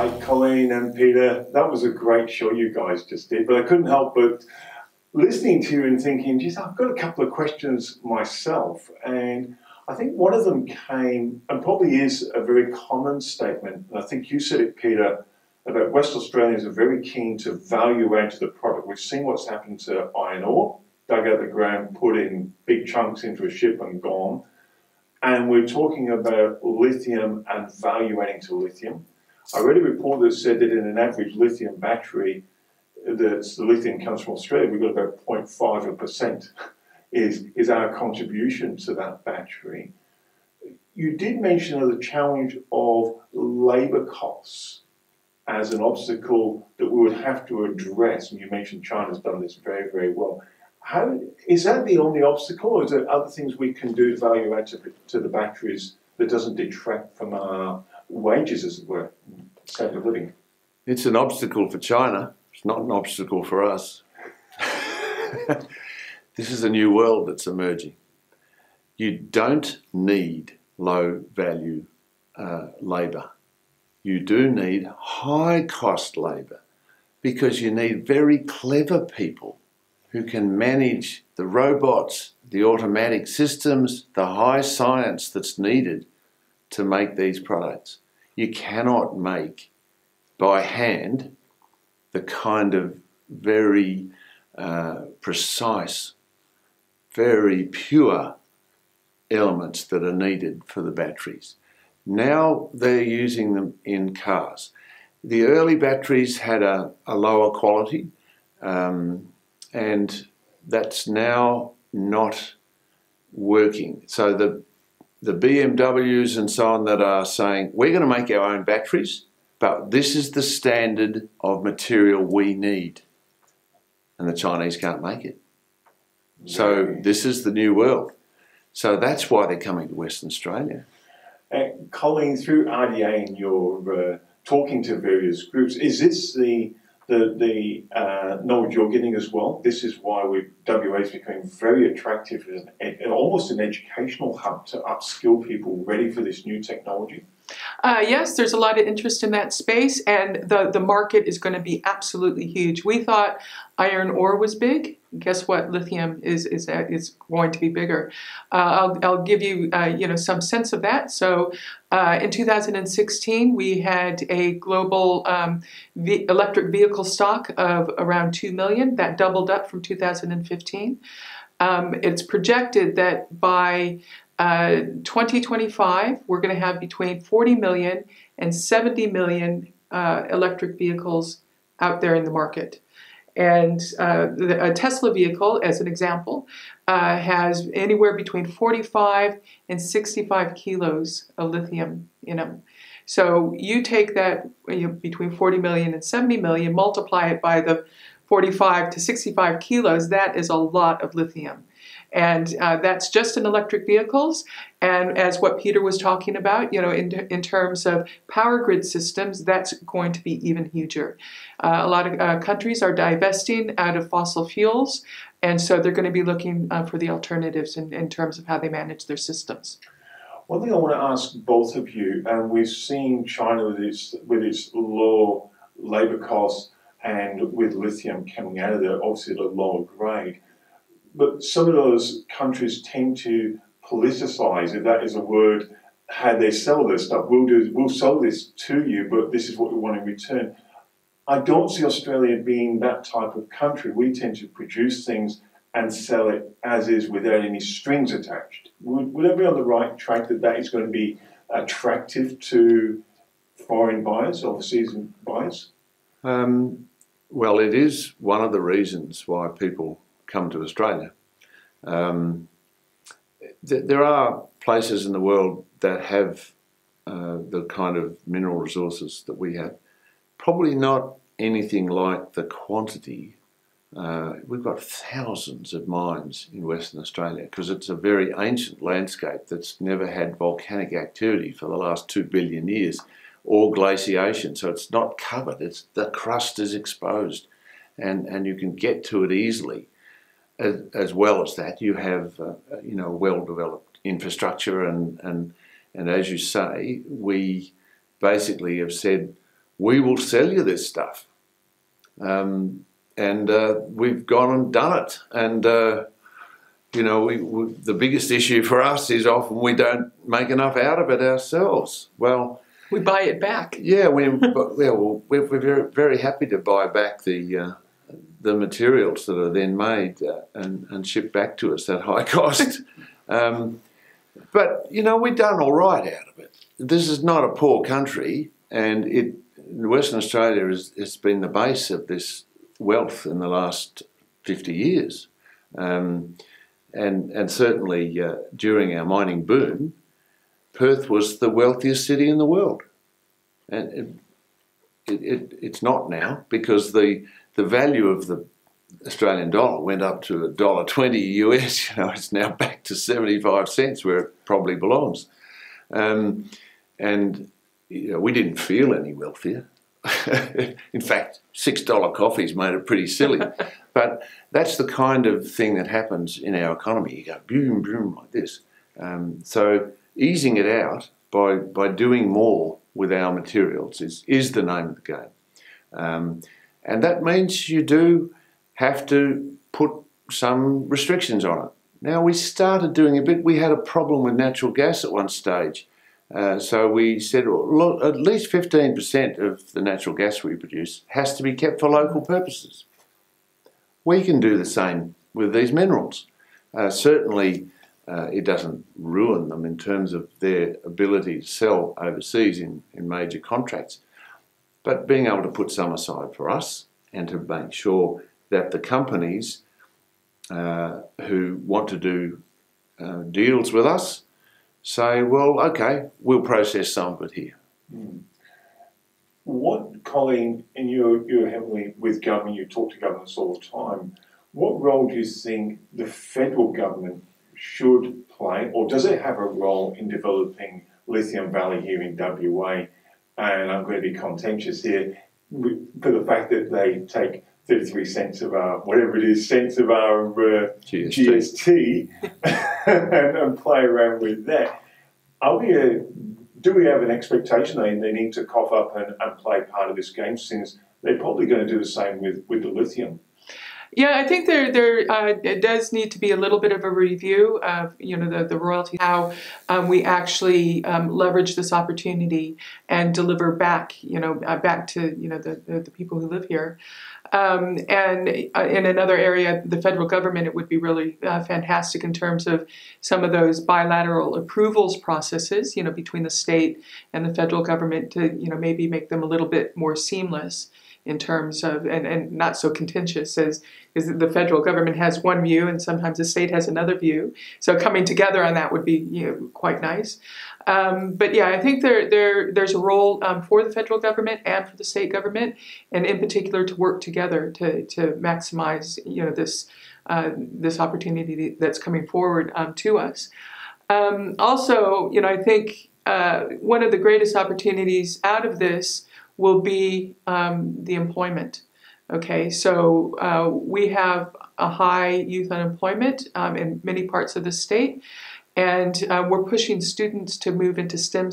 Hi, Colleen and Peter. That was a great show you guys just did, but I couldn't help but listening to you and thinking, geez, I've got a couple of questions myself. And I think one of them came, and probably is a very common statement, and I think you said it, Peter, about West Australians are very keen to value add to the product. We've seen what's happened to iron ore, dug out the ground, put in big chunks into a ship and gone. And we're talking about lithium and value adding to lithium. I read a report that said that in an average lithium battery, the lithium comes from Australia, we've got about 0.5% is our contribution to that battery. You did mention the challenge of labour costs as an obstacle that we would have to address, and you mentioned China's done this very, very well. How is that the only obstacle, or is there other things we can do to value add to the batteries that doesn't detract from our wages, as it were, standard of living? It's an obstacle for China. It's not an obstacle for us. This is a new world that's emerging. You don't need low-value labour. You do need high-cost labour because you need very clever people who can manage the robots, the automatic systems, the high science that's needed to make these products. You cannot make by hand the kind of very precise, very pure elements that are needed for the batteries. Now they're using them in cars. The early batteries had a lower quality, and that's now not working. So the BMWs and so on that are saying, we're going to make our own batteries, but this is the standard of material we need. And the Chinese can't make it. So this is the new world. So that's why they're coming to Western Australia. Colleen, through RDA and your talking to various groups, is this the knowledge you're getting as well? This is why WA is becoming very attractive and almost an educational hub to upskill people ready for this new technology. Yes, there's a lot of interest in that space, and the market is going to be absolutely huge. We thought iron ore was big. Guess what? Lithium is going to be bigger. I'll give you some sense of that. So in 2016, we had a global electric vehicle stock of around 2 million. That doubled up from 2015. It's projected that by 2025, we're going to have between 40 million and 70 million electric vehicles out there in the market. And a Tesla vehicle, as an example, has anywhere between 45 and 65 kilos of lithium in them. So you take that between 40 million and 70 million, multiply it by the 45 to 65 kilos, that is a lot of lithium. And that's just in electric vehicles. And as what Peter was talking about, in terms of power grid systems, that's going to be even huger. A lot of countries are divesting out of fossil fuels, and so they're going to be looking for the alternatives in terms of how they manage their systems. One thing I want to ask both of you, and we've seen China with its low labour costs and with lithium coming out of there, obviously at a lower grade. But some of those countries tend to politicize, if that is a word, how they sell their stuff. We'll sell this to you, but this is what we want in return. I don't see Australia being that type of country. We tend to produce things and sell it as is without any strings attached. Would I be on the right track that is going to be attractive to foreign buyers, overseas buyers? Well, it is one of the reasons why people come to Australia. There are places in the world that have the kind of mineral resources that we have. Probably not anything like the quantity. We've got thousands of mines in Western Australia because it's a very ancient landscape that's never had volcanic activity for the last 2 billion years or glaciation. So it's not covered. The crust is exposed and you can get to it easily. As well as that, you have well-developed infrastructure, and as you say, we basically have said we will sell you this stuff. And we've gone and done it. And, you know, the biggest issue for us is often we don't make enough out of it ourselves. Well, we buy it back. Yeah, we're very, very happy to buy back the materials that are then made and shipped back to us at high cost. But, you know, we've done all right out of it. This is not a poor country, and Western Australia has been the base of this wealth in the last 50 years. And certainly during our mining boom, Perth was the wealthiest city in the world. And it's not now, because the value of the Australian dollar went up to $1.20 US. You know, it's now back to 75 cents, where it probably belongs. And you know, we didn't feel any wealthier. In fact, $6 coffees made it pretty silly. But that's the kind of thing that happens in our economy. You go boom, boom, like this. So easing it out by doing more with our materials is the name of the game. And that means you do have to put some restrictions on it. Now, we started doing a bit. We had a problem with natural gas at one stage. So we said, well, at least 15% of the natural gas we produce has to be kept for local purposes. We can do the same with these minerals. Certainly, it doesn't ruin them in terms of their ability to sell overseas in major contracts. But being able to put some aside for us and to make sure that the companies who want to do deals with us say, well, okay, we'll process some of it here. What, Colleen, and you're heavily with government, you talk to governments all the time, what role do you think the federal government should play, or does it have a role in developing Lithium Valley here in WA? And I'm going to be contentious here for the fact that they take 33 cents of our, whatever it is, cents of our GST and play around with that. Do we have an expectation they need to cough up and play part of this game, since they're probably going to do the same with the lithium? Yeah, I think it does need to be a little bit of a review of, you know, the royalty, how we actually leverage this opportunity and deliver back, you know, back to, you know, the people who live here. And in another area, the federal government, it would be really fantastic in terms of some of those bilateral approvals processes, you know, between the state and the federal government to, you know, maybe make them a little bit more seamless in terms of, and not so contentious, as the federal government has one view and sometimes the state has another view. So coming together on that would be, you know, quite nice. But yeah, I think there's a role for the federal government and for the state government, and in particular to work together to maximize, you know, this opportunity that's coming forward to us. Also, you know, I think one of the greatest opportunities out of this will be the employment. Okay, so we have a high youth unemployment in many parts of the state, and we're pushing students to move into STEM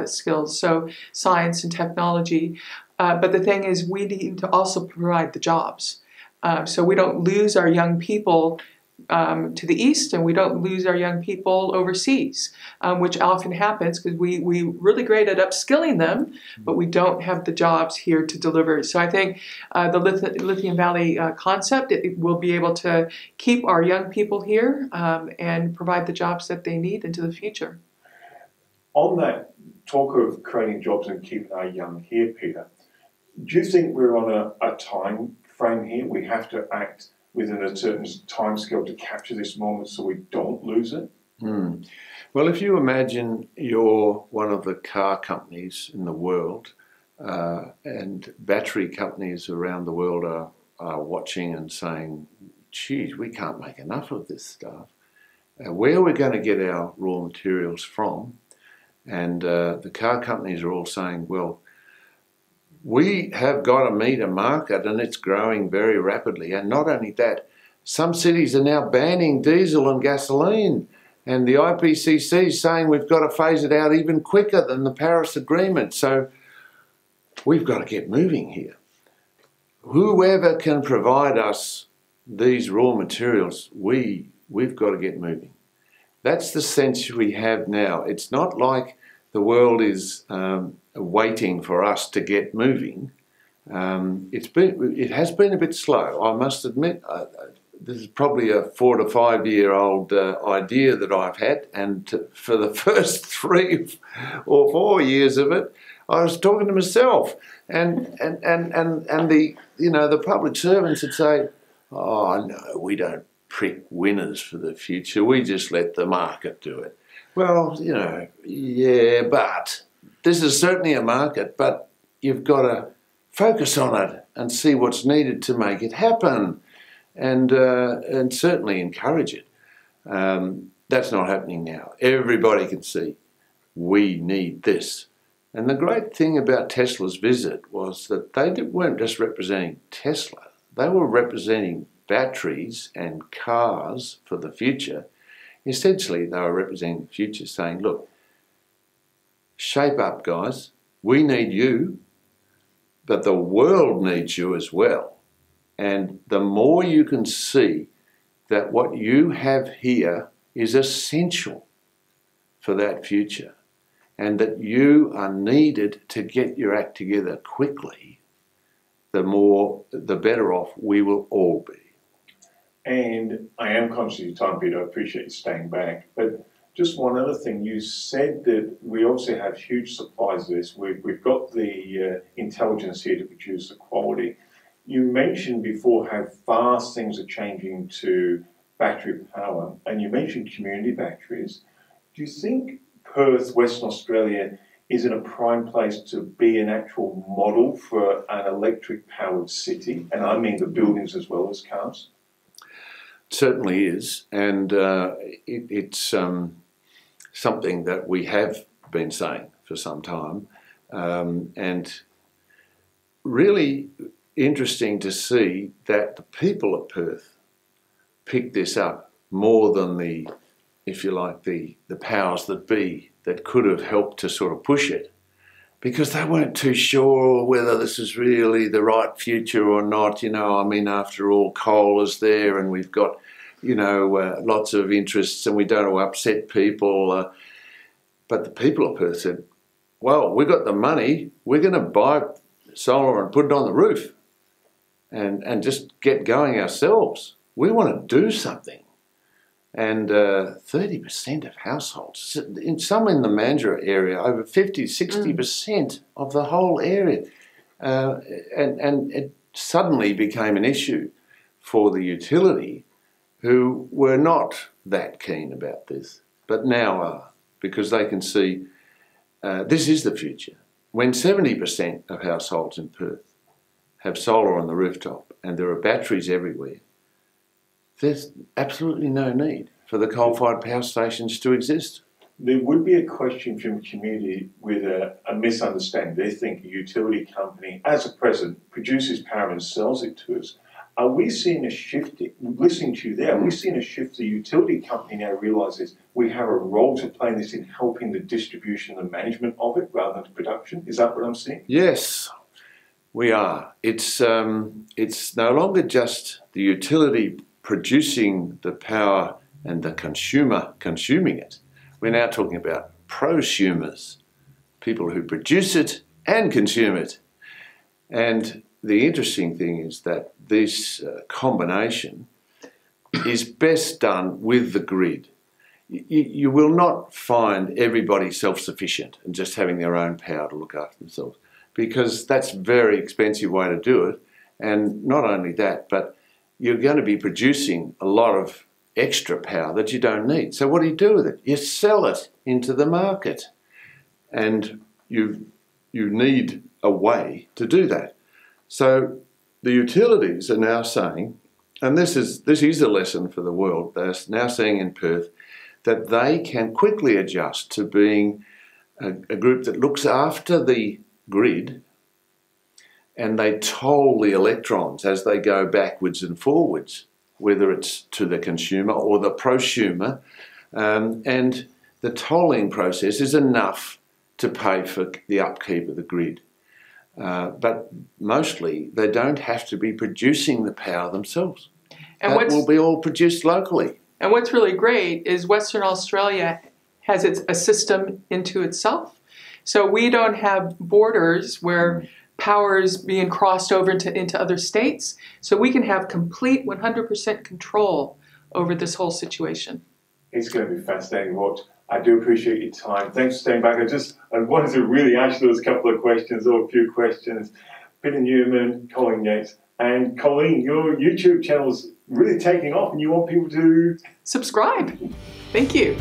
skills, so science and technology. But the thing is, we need to also provide the jobs. So we don't lose our young people to the east, and we don't lose our young people overseas, which often happens because we're really great at upskilling them, but we don't have the jobs here to deliver. So I think the Lithium Valley concept, it will be able to keep our young people here and provide the jobs that they need into the future. On that talk of creating jobs and keeping our young here, Peter, do you think we're on a time frame here? We have to act within a certain time scale to capture this moment so we don't lose it? Well, if you imagine you're one of the car companies in the world, and battery companies around the world are watching and saying, geez, we can't make enough of this stuff. Where are we going to get our raw materials from? And the car companies are all saying, well, we have got to meet a market, and it's growing very rapidly. And not only that, some cities are now banning diesel and gasoline, and the IPCC is saying we've got to phase it out even quicker than the Paris Agreement. So we've got to get moving here. Whoever can provide us these raw materials, we've got to get moving. That's the sense we have now. It's not like the world is waiting for us to get moving. It has been a bit slow, I must admit. This is probably a 4 to 5 year old idea that I've had, and for the first 3 or 4 years of it, I was talking to myself, and the public servants would say, "Oh no, we don't prick winners for the future. We just let the market do it." Well, yeah, but this is certainly a market, but you've got to focus on it and see what's needed to make it happen, and certainly encourage it. That's not happening now. Everybody can see we need this. And the great thing about Tesla's visit was that they weren't just representing Tesla. They were representing batteries and cars for the future. Essentially, they were representing the future, saying, look, shape up, guys. We need you, but the world needs you as well. And the more you can see that what you have here is essential for that future, and that you are needed to get your act together quickly, the better off we will all be. And I am conscious of your time, Peter. I appreciate you staying back. But just one other thing, you said that we obviously have huge supplies of this. We've got the intelligence here to produce the quality. You mentioned before how fast things are changing to battery power, and you mentioned community batteries. Do you think Perth, Western Australia, is in a prime place to be an actual model for an electric-powered city? And I mean the buildings as well as cars. Certainly is, and it's something that we have been saying for some time, and really interesting to see that the people of Perth picked this up more than the powers that be that could have helped to sort of push it, because they weren't too sure whether this is really the right future or not. After all, coal is there, and we've got, lots of interests, and we don't want to upset people. But the people of Perth said, well, we've got the money, we're going to buy solar and put it on the roof and just get going ourselves. We want to do something. And 30% of households, some in the Mandurah area, over 60% of the whole area. And it suddenly became an issue for the utility, who were not that keen about this, but now are, because they can see this is the future. When 70% of households in Perth have solar on the rooftop and there are batteries everywhere, there's absolutely no need for the coal-fired power stations to exist. There would be a question from the community with a misunderstanding. They think a utility company, as a present, produces power and sells it to us. Are we seeing a shift, listening to you there, are we seeing a shift? The utility company now realises we have a role to play in this, in helping the distribution and management of it rather than the production? Is that what I'm seeing? Yes, we are. It's no longer just the utility producing the power and the consumer consuming it. We're now talking about prosumers, people who produce it and consume it. And the interesting thing is that this combination is best done with the grid. You will not find everybody self-sufficient and just having their own power to look after themselves, because that's a very expensive way to do it. And not only that, but you're going to be producing a lot of extra power that you don't need. So what do you do with it? You sell it into the market, and you need a way to do that. So the utilities are now saying, and this is a lesson for the world, they're now saying in Perth that they can quickly adjust to being a group that looks after the grid, and they toll the electrons as they go backwards and forwards, whether it's to the consumer or the prosumer, and the tolling process is enough to pay for the upkeep of the grid. But mostly they don't have to be producing the power themselves. And that will be all produced locally. And what's really great is Western Australia has a system into itself. So we don't have borders where power is being crossed over into other states. So we can have complete 100% control over this whole situation. It's going to be fascinating to watch. I do appreciate your time. Thanks for staying back. I wanted to really ask those couple of questions, or a few questions. Peter Newman, Colleen Yates, and Colleen, your YouTube channel is really taking off and you want people to subscribe. Thank you.